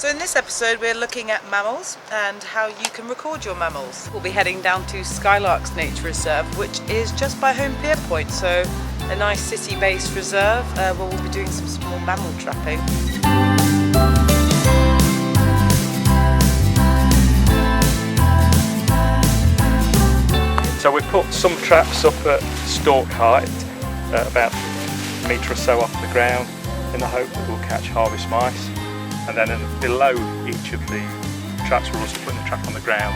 So in this episode we're looking at mammals and how you can record your mammals. We'll be heading down to Skylarks Nature Reserve, which is just by Home Pierpoint, so a nice city-based reserve where we'll be doing some small mammal trapping. So we put some traps up at stalk height, about a metre or so off the ground, in the hope that we'll catch harvest mice. And then below each of the traps we're also putting a trap on the ground.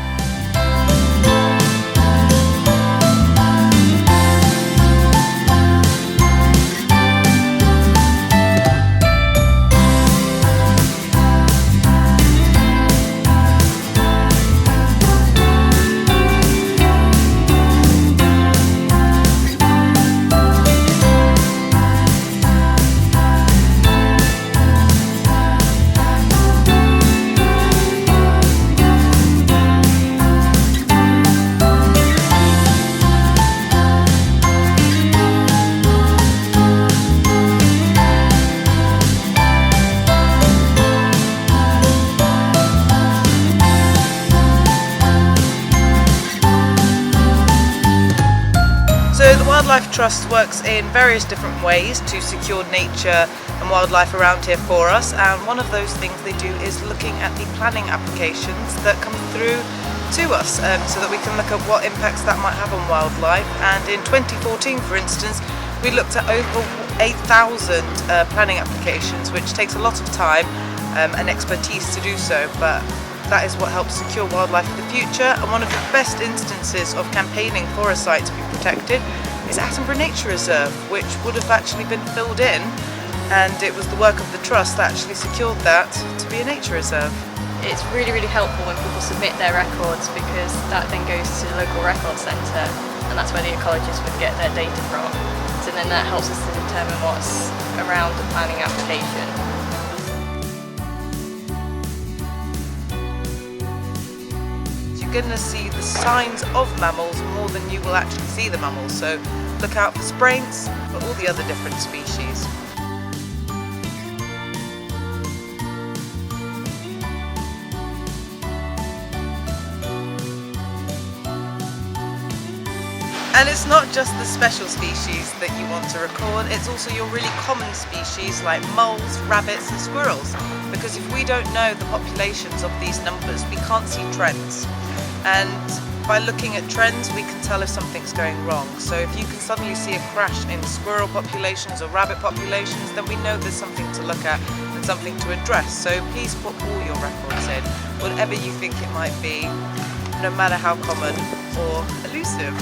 So the Wildlife Trust works in various different ways to secure nature and wildlife around here for us, and one of those things they do is looking at the planning applications that come through to us so that we can look at what impacts that might have on wildlife. And in 2014, for instance, we looked at over 8,000 planning applications, which takes a lot of time and expertise to do so, but that is what helps secure wildlife for the future. And one of the best instances of campaigning for a site to be protected is Attenborough Nature Reserve, which would have actually been filled in, and it was the work of the Trust that actually secured that to be a nature reserve. It's really helpful when people submit their records, because that then goes to the local record centre, and that's where the ecologists would get their data from. So then that helps us to determine what's around the planning application. You're going to see the signs of mammals more than you will actually see the mammals, so look out for spraints, for all the other different species. And it's not just the special species that you want to record, it's also your really common species like moles, rabbits and squirrels, because if we don't know the populations of these numbers, we can't see trends. And by looking at trends, we can tell if something's going wrong. So if you can suddenly see a crash in squirrel populations or rabbit populations, then we know there's something to look at and something to address. So please put all your records in, whatever you think it might be, no matter how common or elusive.